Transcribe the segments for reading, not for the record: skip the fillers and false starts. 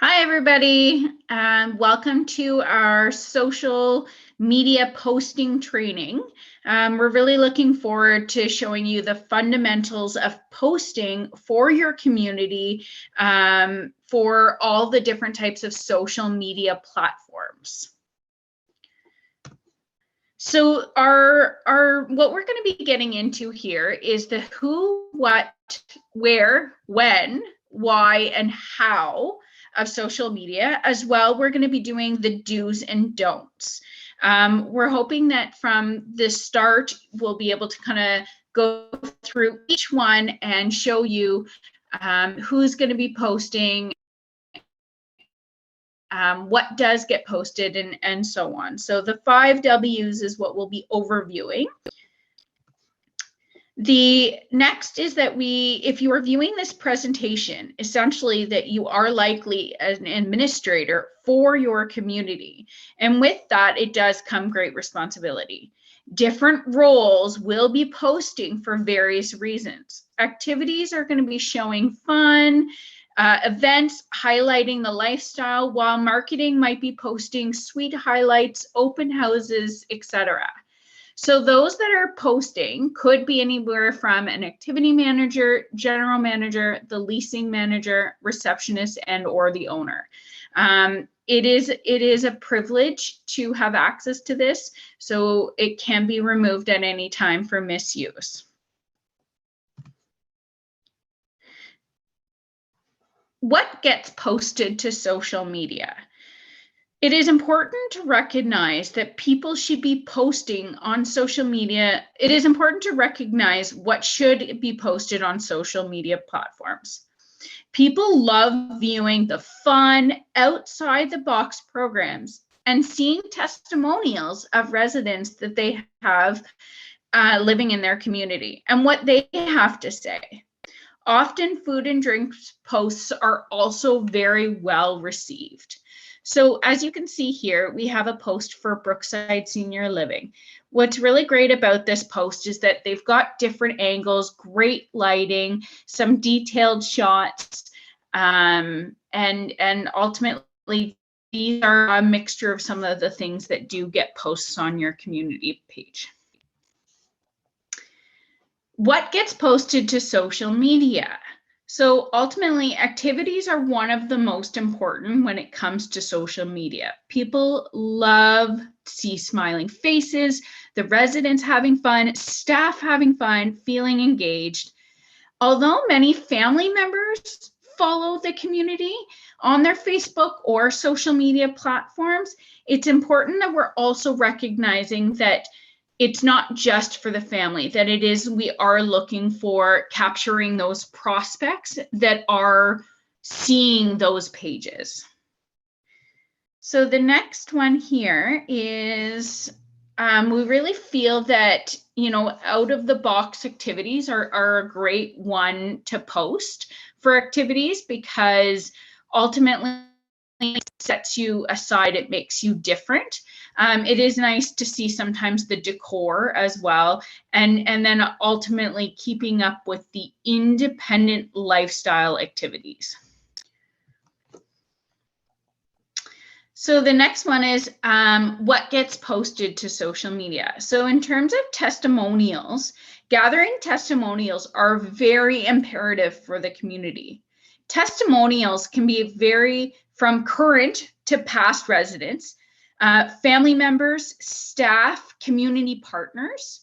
Hi, everybody. Welcome to our social media posting training. We're really looking forward to showing you the fundamentals of posting for your community for all the different types of social media platforms. So what we're going to be getting into here is the who, what, where, when, why, and how of social media. As well, we're going to be doing the do's and don'ts. We're hoping that from the start, we'll be able to kind of go through each one and show you who's going to be posting, what does get posted, and so on. So the 5 W's is what we'll be overviewing. The next is that if you are viewing this presentation, essentially that you are likely an administrator for your community. And with that, it does come great responsibility. Different roles will be posting for various reasons. Activities are going to be showing fun, events highlighting the lifestyle, while marketing might be posting sweet highlights, open houses, etc. So those that are posting could be anywhere from an activity manager, general manager, the leasing manager, receptionist, and or the owner. It is a privilege to have access to this, so it can be removed at any time for misuse. What gets posted to social media? It is important to recognize that people should be posting on social media. It is important to recognize what should be posted on social media platforms. People love viewing the fun, outside the box programs and seeing testimonials of residents that they have living in their community and what they have to say. Often food and drink posts are also very well received. So as you can see here, we have a post for Brookside Senior Living. What's really great about this post is that they've got different angles, great lighting, some detailed shots, and ultimately these are a mixture of some of the things that do get posts on your community page. What gets posted to social media? So ultimately, activities are one of the most important when it comes to social media. People love to see smiling faces, the residents having fun, staff having fun, feeling engaged. Although many family members follow the community on their Facebook or social media platforms, it's important that we're also recognizing that it's not just for the family, that we are looking for capturing those prospects that are seeing those pages. So the next one here is, we really feel that, out of the box activities are a great one to post for activities, because ultimately it sets you aside, it makes you different. It is nice to see sometimes the decor as well, and then ultimately keeping up with the independent lifestyle activities. So the next one is what gets posted to social media. So in terms of testimonials, gathering testimonials are very imperative for the community. Testimonials can be vary from current to past residents, family members, staff, community partners.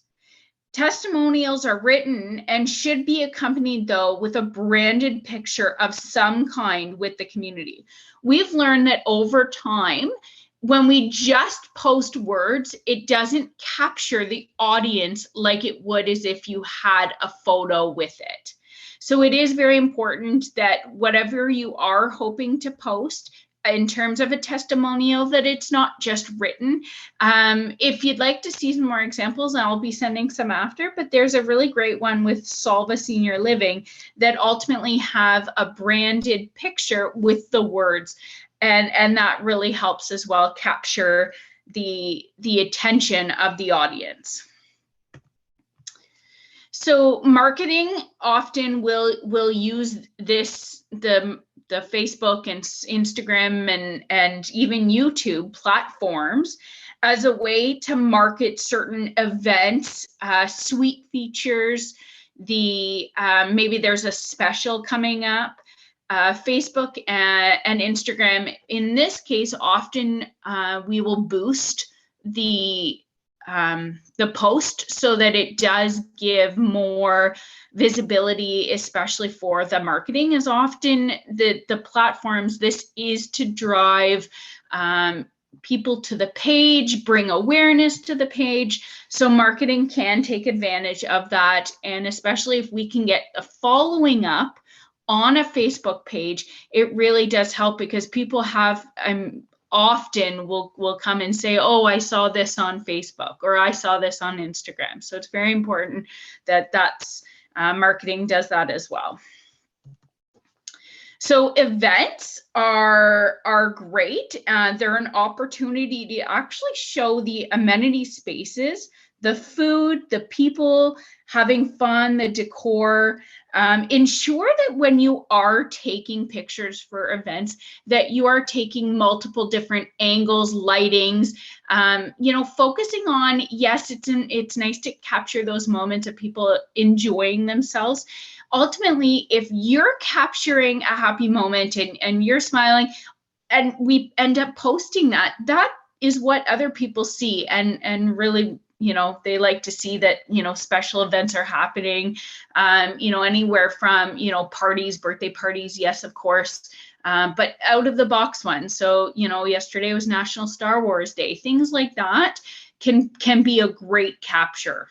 Testimonials are written and should be accompanied, though, with a branded picture of some kind with the community. We've learned that over time, when we just post words, it doesn't capture the audience like it would as if you had a photo with it. So it is very important that whatever you are hoping to post in terms of a testimonial, that it's not just written. If you'd like to see some more examples, I'll be sending some after, but there's a really great one with Solva Senior Living that ultimately have a branded picture with the words, and that really helps as well capture the attention of the audience. So marketing often will use the Facebook and Instagram and even YouTube platforms as a way to market certain events, sweet features, maybe there's a special coming up. Facebook and Instagram, in this case, often we will boost the post so that it does give more visibility, especially for the marketing. Is often the platforms, this is to drive people to the page, bring awareness to the page. So marketing can take advantage of that. And especially if we can get a following up on a Facebook page, it really does help, because people have often will come and say, oh, I saw this on Facebook, or I saw this on Instagram. So it's very important that marketing does that as well. So events are great. They're an opportunity to actually show the amenity spaces, the food, the people having fun, the decor. Ensure that when you are taking pictures for events, that you are taking multiple different angles, lightings, focusing on, yes, it's nice to capture those moments of people enjoying themselves. Ultimately, if you're capturing a happy moment and you're smiling, and we end up posting that is what other people see, and really, they like to see that, special events are happening, anywhere from, parties, birthday parties, yes, of course, but out of the box ones. So, yesterday was National Star Wars Day. Things like that can be a great capture.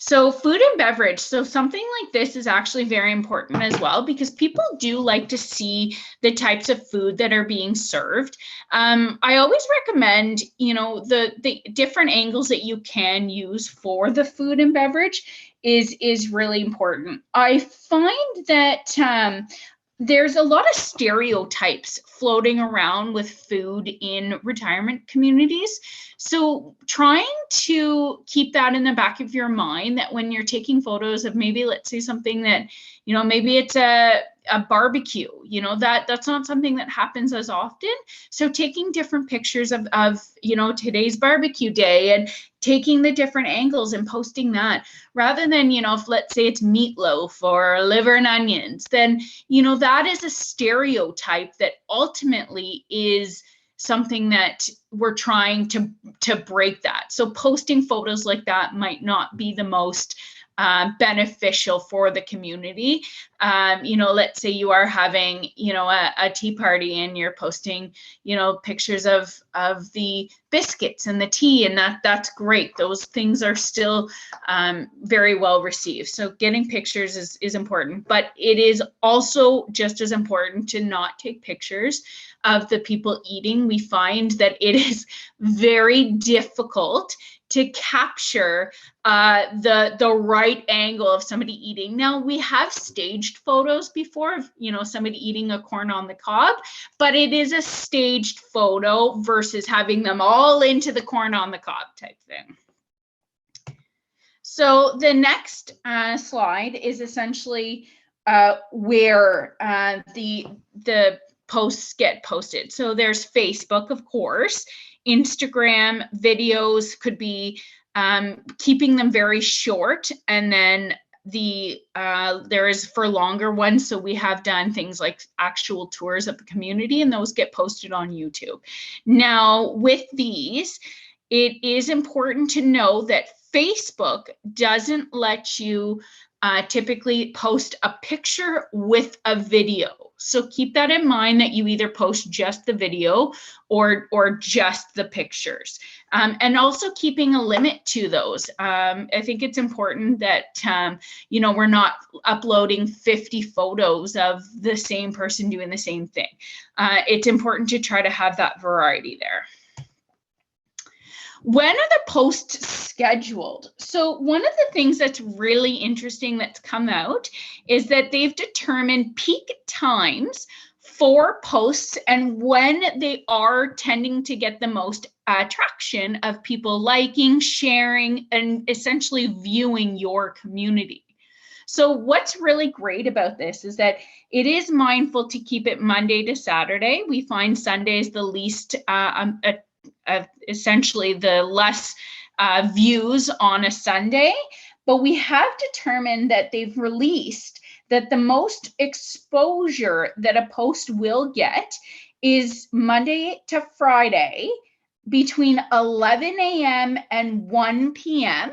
So food and beverage. So something like this is actually very important as well, because people do like to see the types of food that are being served. I always recommend, the different angles that you can use for the food and beverage is really important. I find that there's a lot of stereotypes floating around with food in retirement communities. So trying to keep that in the back of your mind, that when you're taking photos of maybe, let's say, something that, maybe it's a barbecue, that's not something that happens as often. So taking different pictures of today's barbecue day, and taking the different angles and posting that, rather than, if let's say it's meatloaf or liver and onions, then, that is a stereotype that ultimately is something that we're trying to break that. So posting photos like that might not be the most beneficial for the community. Let's say you are having, a tea party, and you're posting, pictures of the biscuits and the tea, and that's great. Those things are still very well received. So getting pictures is important, but it is also just as important to not take pictures of the people eating. We find that it is very difficult to capture the right angle of somebody eating. Now, we have staged photos before of, somebody eating a corn on the cob, but it is a staged photo versus having them all into the corn on the cob type thing. So the next slide is essentially where the posts get posted. So there's Facebook, of course, Instagram, videos could be keeping them very short, and then there is for longer ones. So we have done things like actual tours of the community, and those get posted on YouTube. Now, with these, it is important to know that Facebook doesn't let you typically post a picture with a video. So keep that in mind, that you either post just the video or just the pictures. And also keeping a limit to those. I think it's important that, we're not uploading 50 photos of the same person doing the same thing. It's important to try to have that variety there. When are the posts scheduled? So one of the things that's really interesting that's come out is that they've determined peak times for posts and when they are tending to get the most traction of people liking, sharing, and essentially viewing your community. So what's really great about this is that it is mindful to keep it Monday to Saturday. We find Sundays the least, essentially the less views on a Sunday, but we have determined that they've released that the most exposure that a post will get is Monday to Friday between 11 a.m. and 1 p.m.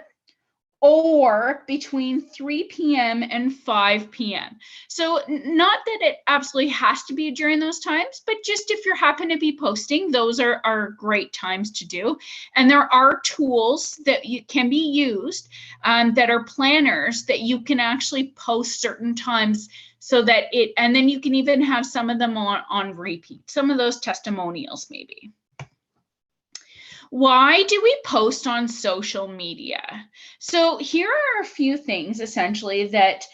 or between 3 p.m. and 5 p.m. So not that it absolutely has to be during those times, but just if you happen to be posting, those are great times to do. And there are tools that can be used that are planners that you can actually post certain times so that and then you can even have some of them on repeat, some of those testimonials maybe. Why do we post on social media? So here are a few things essentially that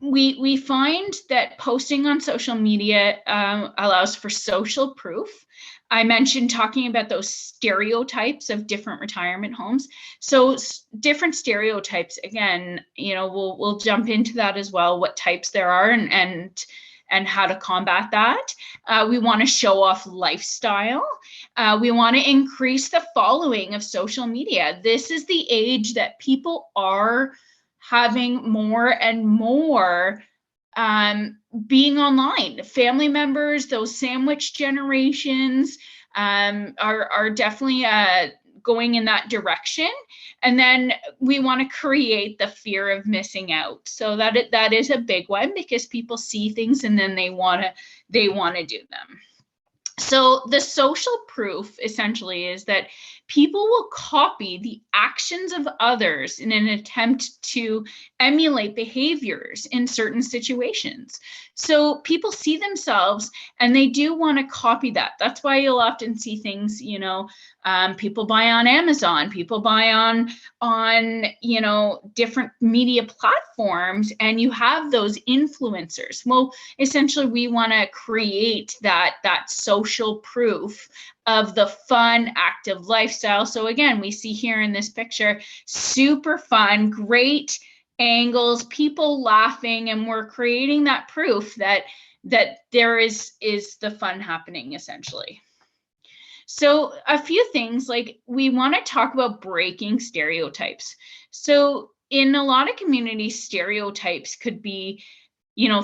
we find that posting on social media allows for social proof. I mentioned talking about those stereotypes of different retirement homes. So different stereotypes, again, we'll jump into that as well, what types there are and how to combat that. We want to show off lifestyle. We want to increase the following of social media. This is the age that people are having more and more being online. Family members, those sandwich generations are definitely going in that direction. And then we want to create the fear of missing out. So that is a big one because people see things and then they want to do them. So the social proof essentially is that people will copy the actions of others in an attempt to emulate behaviors in certain situations. So people see themselves and they do want to copy that. That's why you'll often see things, people buy on Amazon, people buy on different media platforms, and you have those influencers. Well, essentially we want to create that social proof of the fun, active lifestyle. So again, we see here in this picture, super fun, great angles, people laughing, and we're creating that proof that there is the fun happening essentially. So a few things, like we want to talk about breaking stereotypes. So in a lot of communities, stereotypes could be,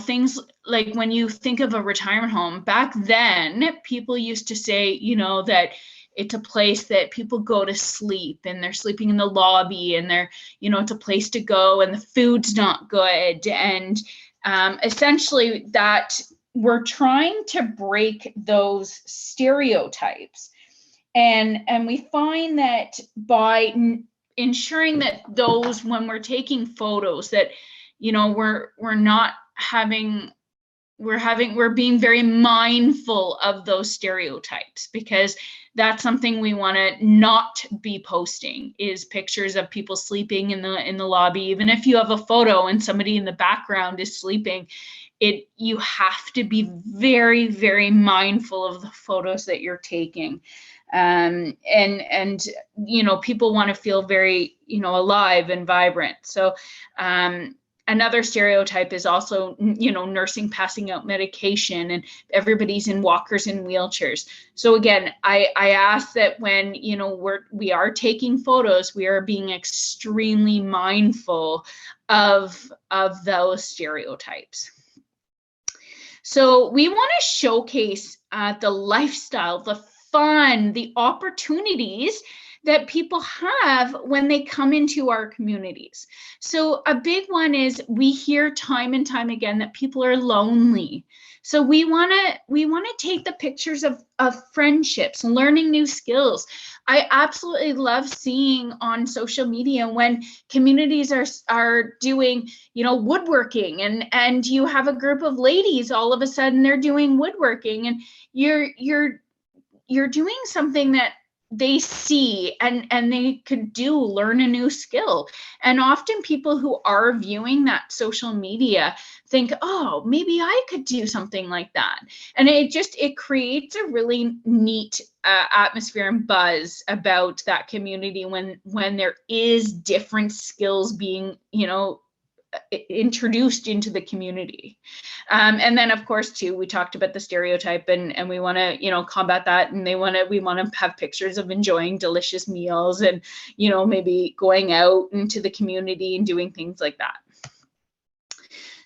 things like when you think of a retirement home, back then, people used to say, that it's a place that people go to sleep and they're sleeping in the lobby and they're, it's a place to go and the food's not good. And essentially that we're trying to break those stereotypes. And we find that by ensuring that those, when we're taking photos, that, we're being very mindful of those stereotypes, because that's something we want to not be posting, is pictures of people sleeping in the lobby. Even if you have a photo and somebody in the background is sleeping, you have to be very, very mindful of the photos that you're taking. And people want to feel very, alive and vibrant. So another stereotype is also, nursing passing out medication and everybody's in walkers and wheelchairs. So again, I ask that when, we are taking photos, we are being extremely mindful of those stereotypes. So we want to showcase the lifestyle, the fun, the opportunities that people have when they come into our communities. So a big one is we hear time and time again that people are lonely. So we want to take the pictures of friendships, learning new skills. I absolutely love seeing on social media when communities are doing, woodworking, and you have a group of ladies, all of a sudden they're doing woodworking, and you're doing something that they see and they could learn a new skill. And often people who are viewing that social media think, oh, maybe I could do something like that. And it creates a really neat atmosphere and buzz about that community when there is different skills being, introduced into the community. And then, of course, too, we talked about the stereotype, and we want to, combat that. And we want to have pictures of enjoying delicious meals, and, maybe going out into the community and doing things like that.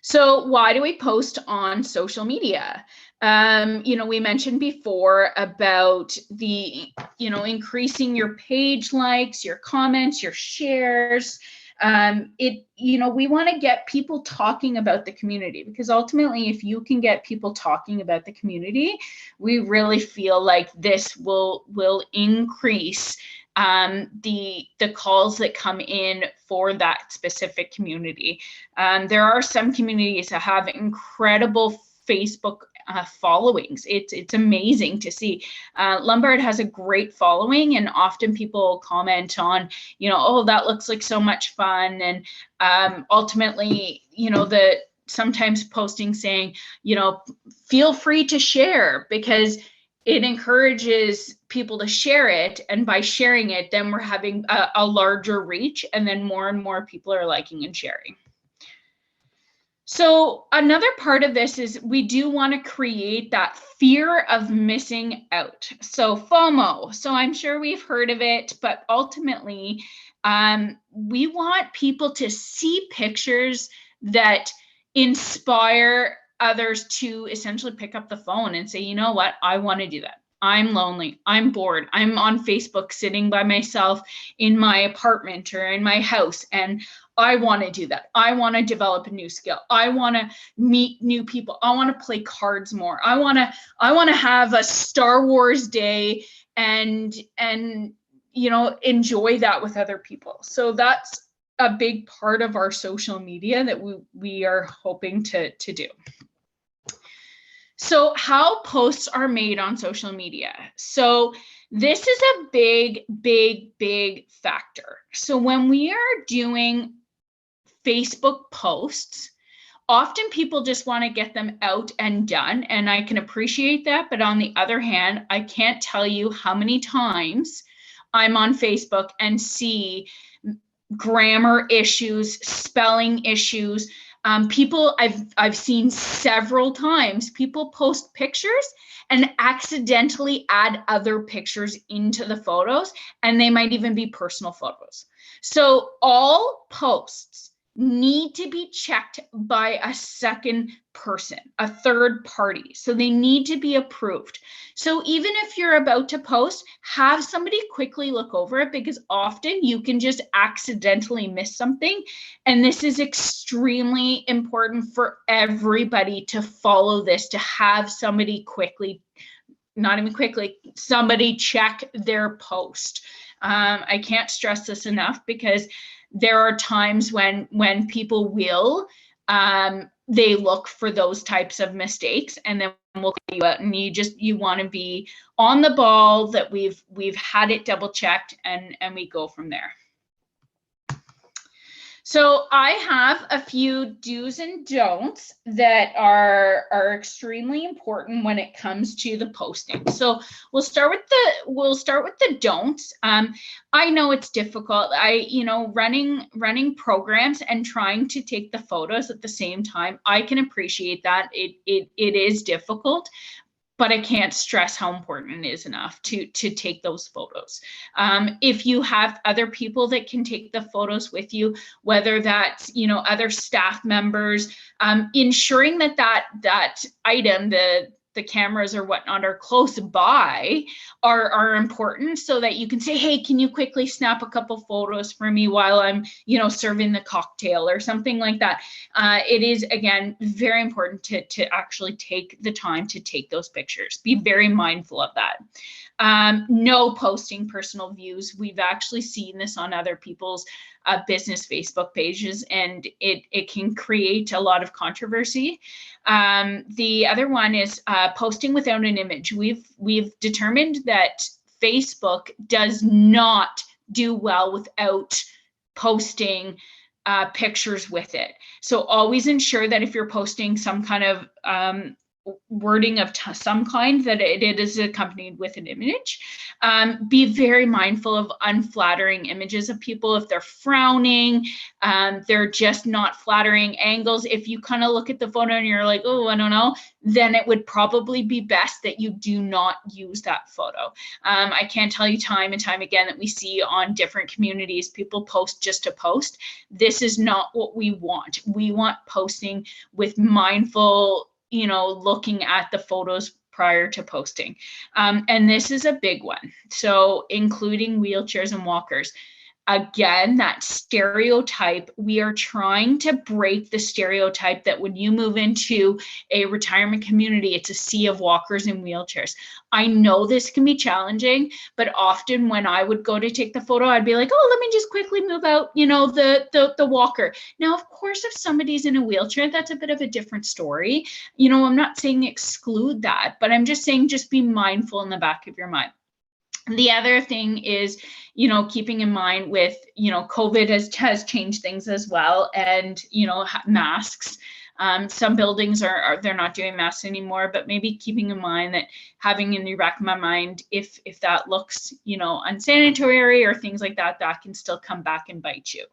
So why do we post on social media? We mentioned before about the, increasing your page likes, your comments, your shares. We want to get people talking about the community, because ultimately, if you can get people talking about the community, we really feel like this will increase the calls that come in for that specific community. There are some communities that have incredible Facebook followings. It's amazing to see. Lombard has a great following, and often people comment on, oh, that looks like so much fun. And ultimately, sometimes posting saying, feel free to share, because it encourages people to share it. And by sharing it, then we're having a larger reach, and then more and more people are liking and sharing. So another part of this is we do want to create that fear of missing out. So FOMO. So I'm sure we've heard of it, but ultimately, we want people to see pictures that inspire others to essentially pick up the phone and say, you know what, I want to do that. I'm lonely, I'm bored, I'm on Facebook sitting by myself in my apartment or in my house, and I want to do that. I want to develop a new skill. I want to meet new people. I want to play cards more. I want to have a Star Wars day and enjoy that with other people. So that's a big part of our social media that we are hoping to do. So how posts are made on social media. So this is a big, big, big factor. So when we are doing Facebook posts, often people just want to get them out and done, and I can appreciate that. But on the other hand, I can't tell you how many times I'm on Facebook and see grammar issues, spelling issues. People I've seen several times, people post pictures and accidentally add other pictures into the photos, and they might even be personal photos. So all posts need to be checked by a second person, a third party. So they need to be approved. So even if you're about to post, have somebody quickly look over it, because often you can just accidentally miss something. And this is extremely important for everybody to follow this, to have somebody somebody check their post. I can't stress this enough, because there are times when people will, they look for those types of mistakes, and then we'll call you out, and you want to be on the ball that we've had it double checked, and we go from there. So I have a few do's and don'ts that are extremely important when it comes to the posting. So we'll start with the don'ts. I know it's difficult. Running programs and trying to take the photos at the same time, I can appreciate that. It is difficult, but I can't stress how important it is enough to take those photos. If you have other people that can take the photos with you, whether that's, other staff members, ensuring that item, the cameras or whatnot are close by are important, so that you can say, hey, can you quickly snap a couple photos for me while I'm, serving the cocktail or something like that. It is, again, very important to actually take the time to take those pictures. Be very mindful of that. No posting personal views. We've actually seen this on other people's business Facebook pages, and it can create a lot of controversy. The other one is posting without an image. We've determined that Facebook does not do well without posting pictures with it. So always ensure that if you're posting some kind of wording of some kind, that it is accompanied with an image. Be very mindful of unflattering images of people. If they're frowning, they're just not flattering angles. If you kind of look at the photo and you're like, oh, I don't know, then it would probably be best that you do not use that photo. I can't tell you time and time again that we see on different communities, people post just to post. This is not what we want. We want posting with mindful, looking at the photos prior to posting. And this is a big one. So including wheelchairs and walkers. Again, that stereotype, we are trying to break the stereotype that when you move into a retirement community, it's a sea of walkers and wheelchairs. I know this can be challenging, but often when I would go to take the photo, I'd be like, oh, let me just quickly move out, the walker. Now, of course, if somebody's in a wheelchair, that's a bit of a different story. I'm not saying exclude that, but I'm just saying just be mindful in the back of your mind. The other thing is, keeping in mind with, COVID has changed things as well. And, masks, some buildings they're not doing masks anymore, but maybe keeping in mind that having in the back of my mind, if that looks, unsanitary or things like that, that can still come back and bite you.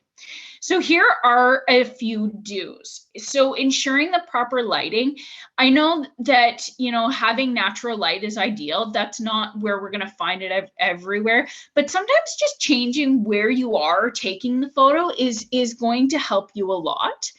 So here are a few do's. So ensuring the proper lighting. I know that, having natural light is ideal. That's not where we're going to find it everywhere, but sometimes just changing where you are taking the photo is going to help you a lot.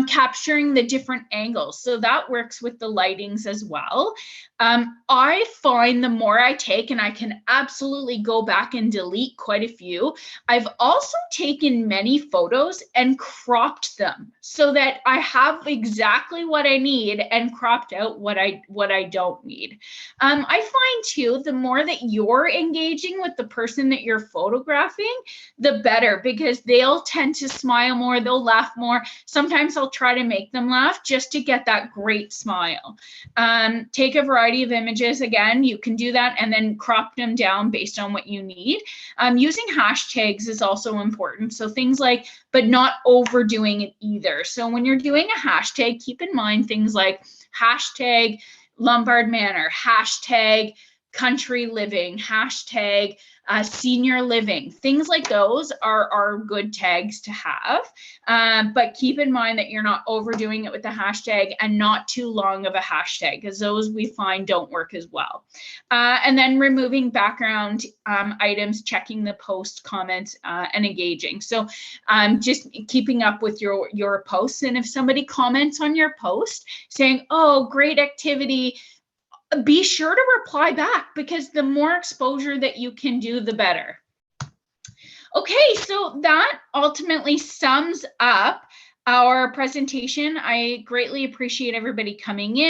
Capturing the different angles. So that works with the lightings as well. I find the more I take, and I can absolutely go back and delete quite a few, I've also taken many photos and cropped them so that I have exactly what I need and cropped out what I don't need. I find too, the more that you're engaging with the person that you're photographing, the better, because they'll tend to smile more, they'll laugh more. Sometimes I'll try to make them laugh just to get that great smile. Take a variety of images. Again, you can do that and then crop them down based on what you need. Using hashtags is also important. So things like, but not overdoing it either. So when you're doing a hashtag, keep in mind things like hashtag Lombard Manor, hashtag country living, hashtag senior living. Things like those are good tags to have, but keep in mind that you're not overdoing it with the hashtag and not too long of a hashtag, because those we find don't work as well. And then removing background items, checking the post comments, and engaging. So just keeping up with your posts. And if somebody comments on your post saying, oh, great activity, be sure to reply back, because the more exposure that you can do, the better. Okay, so that ultimately sums up our presentation. I greatly appreciate everybody coming in.